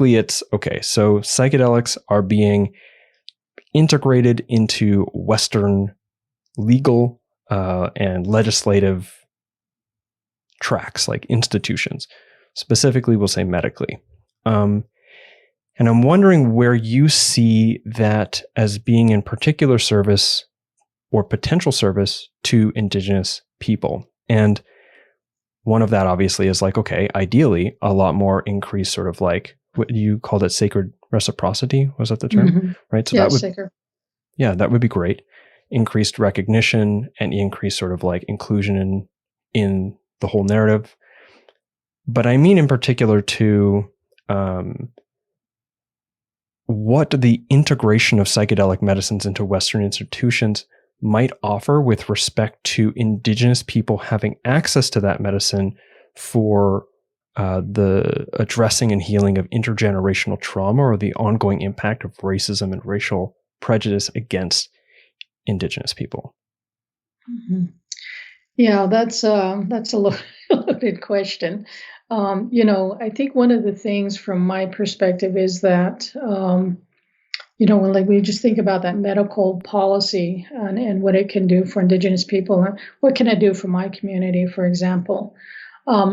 basically it's, okay, so psychedelics are being integrated into Western legal and legislative tracks, like institutions. Specifically, we'll say medically. And I'm wondering where you see that as being in particular service or potential service to Indigenous people. And one of that obviously is like, okay, ideally, a lot more increased sort of like what you called it, sacred reciprocity. Was that the term? Mm-hmm. Right. So yeah, that would, sacred. Yeah, that would be great. Increased recognition and increased sort of like inclusion in the whole narrative. But I mean in particular to what the integration of psychedelic medicines into Western institutions might offer with respect to Indigenous people having access to that medicine for the addressing and healing of intergenerational trauma or the ongoing impact of racism and racial prejudice against Indigenous people. Mm-hmm. Yeah, that's a loaded question. I think one of the things from my perspective is that, when like we just think about that medical policy and what it can do for Indigenous people, what can it do for my community, for example?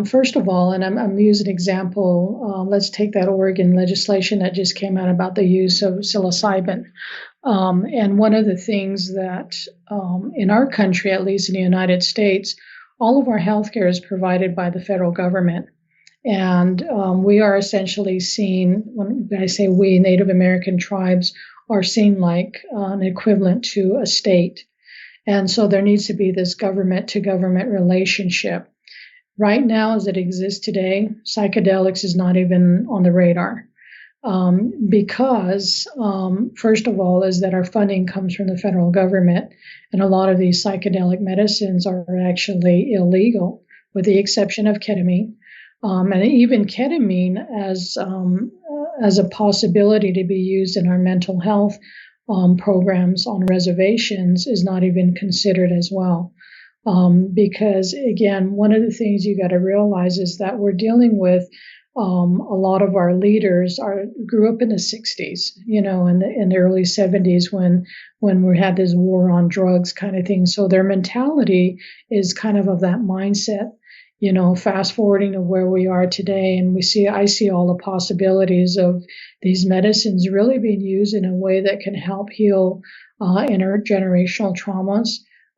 First of all, and I'm using an example, let's take that Oregon legislation that just came out about the use of psilocybin. And one of the things that in our country, at least in the United States, all of our healthcare is provided by the federal government. And we are essentially seen, when I say we, Native American tribes, are seen like an equivalent to a state. And so there needs to be this government to government relationship. Right now, as it exists today, psychedelics is not even on the radar. Because first of all, is that our funding comes from the federal government, and a lot of these psychedelic medicines are actually illegal, with the exception of ketamine. And even ketamine as a possibility to be used in our mental health programs on reservations is not even considered as well. Because again, one of the things you got to realize is that we're dealing with a lot of our leaders grew up in the 60s, in the early 70s when we had this war on drugs kind of thing. So their mentality is kind of that mindset. Fast forwarding to where we are today, and I see all the possibilities of these medicines really being used in a way that can help heal intergenerational traumas.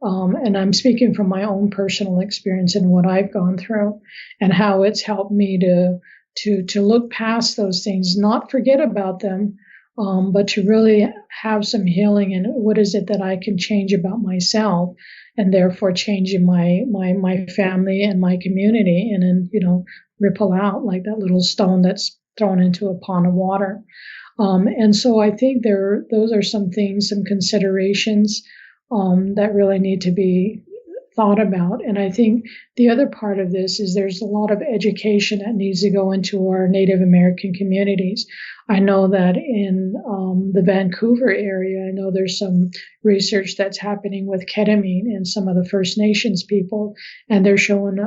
And I'm speaking from my own personal experience and what I've gone through, and how it's helped me to look past those things, not forget about them, but to really have some healing. And what is it that I can change about myself, and therefore changing my family and my community, and then ripple out like that little stone that's thrown into a pond of water. And so I think those are some things, some considerations that really need to be thought about. And I think the other part of this is there's a lot of education that needs to go into our Native American communities. I know that in the Vancouver area, I know there's some research that's happening with ketamine in some of the First Nations people, and they're showing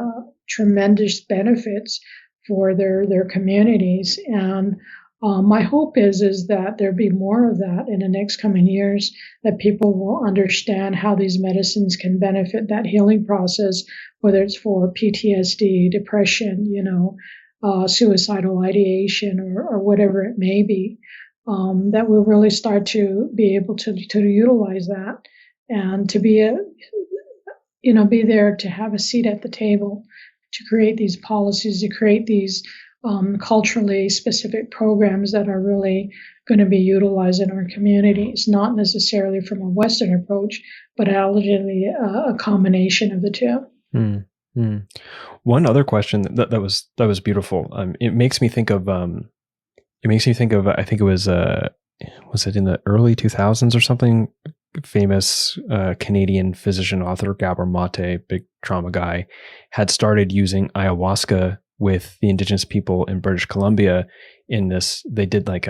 tremendous benefits for their communities. And my hope is that there be more of that in the next coming years, that people will understand how these medicines can benefit that healing process, whether it's for PTSD, depression, suicidal ideation, or whatever it may be, that we'll really start to be able to utilize that, and to be there to have a seat at the table, to create these policies, to create these culturally specific programs that are really going to be utilized in our communities, not necessarily from a Western approach, but actually a combination of the two. Mm-hmm. One other question that was beautiful. It makes me think of I think it was it in the early 2000s or something? Famous Canadian physician author Gabor Mate, big trauma guy, had started using ayahuasca with the Indigenous people in British Columbia. They did like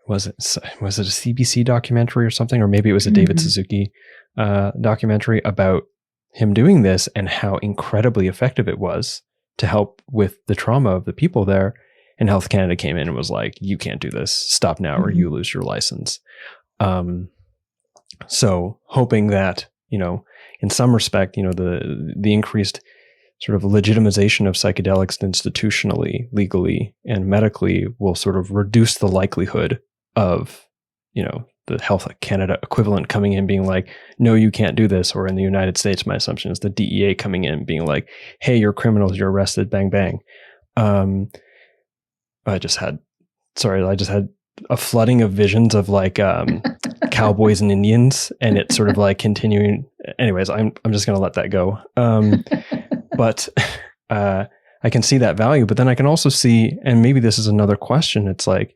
was it a CBC documentary or something, or maybe it was a David Suzuki documentary about him doing this and how incredibly effective it was to help with the trauma of the people there. and Health Canada came in and was like, you can't do this, stop now, or you lose your license. So hoping that, in some respect, the increased sort of legitimization of psychedelics institutionally, legally, and medically will sort of reduce the likelihood of, the Health Canada equivalent coming in being like, no, you can't do this. Or in the United States, my assumption is the DEA coming in being like, hey, you're criminals, you're arrested, bang, bang. I just had a flooding of visions of like cowboys and Indians, and it's sort of like continuing. Anyways, I'm just going to let that go. But I can see that value, but then I can also see, and maybe this is another question. It's like,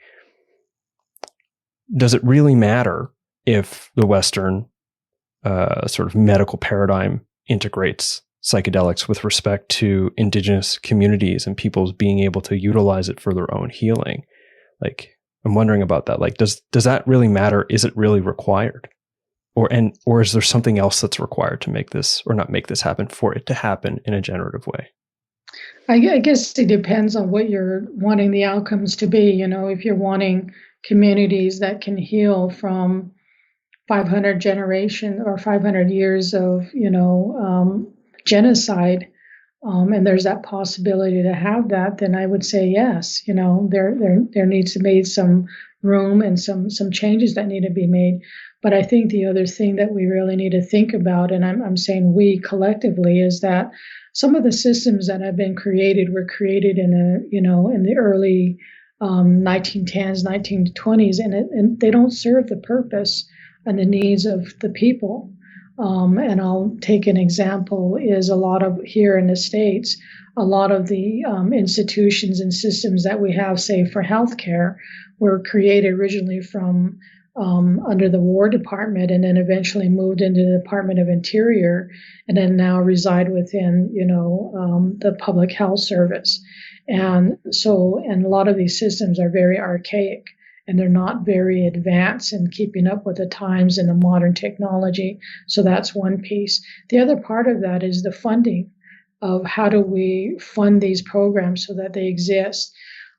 does it really matter if the Western sort of medical paradigm integrates psychedelics with respect to Indigenous communities and people's being able to utilize it for their own healing? Like, I'm wondering about that. Like, does that really matter? Is it really required? Or is there something else that's required to make this, or not make this happen, for it to happen in a generative way? I guess it depends on what you're wanting the outcomes to be. If you're wanting communities that can heal from 500 generation or 500 years of, genocide, and there's that possibility to have that, then I would say yes. There needs to be some room and some changes that need to be made. But I think the other thing that we really need to think about, and I'm saying we collectively, is that some of the systems that have been created were created in the early 1910s, 1920s, and they don't serve the purpose and the needs of the people. And I'll take an example, is a lot of here in the States, a lot of the institutions and systems that we have, say for healthcare, were created originally from under the War Department, and then eventually moved into the Department of Interior, and then now reside within, the Public Health Service. And a lot of these systems are very archaic, and they're not very advanced in keeping up with the times and the modern technology. So that's one piece. The other part of that is the funding of how do we fund these programs so that they exist.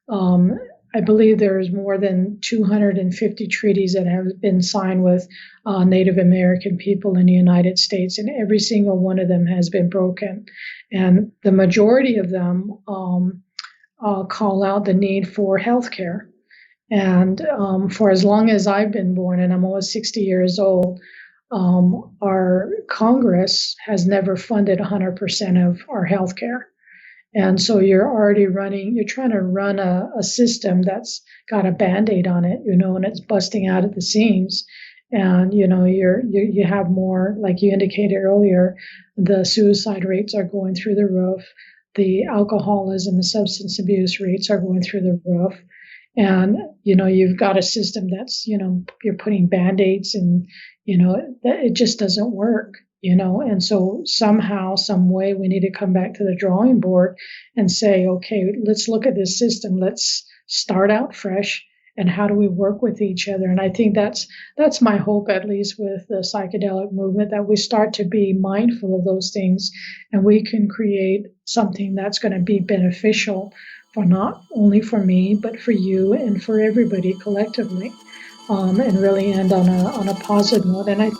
I believe there is more than 250 treaties that have been signed with Native American people in the United States, and every single one of them has been broken. And the majority of them call out the need for health care. And for as long as I've been born, and I'm almost 60 years old, our Congress has never funded 100% of our health care. And so you're trying to run a system that's got a Band-Aid on it, and it's busting out at the seams. And, you have more, like you indicated earlier, the suicide rates are going through the roof. The alcoholism and substance abuse rates are going through the roof. And, you've got a system that's, you're putting Band-Aids and, it just doesn't work. And so somehow, some way, we need to come back to the drawing board and say, okay, let's look at this system. Let's start out fresh. And how do we work with each other? And I think that's my hope, at least with the psychedelic movement, that we start to be mindful of those things, and we can create something that's going to be beneficial for not only for me, but for you and for everybody collectively, and really end on a positive note. And I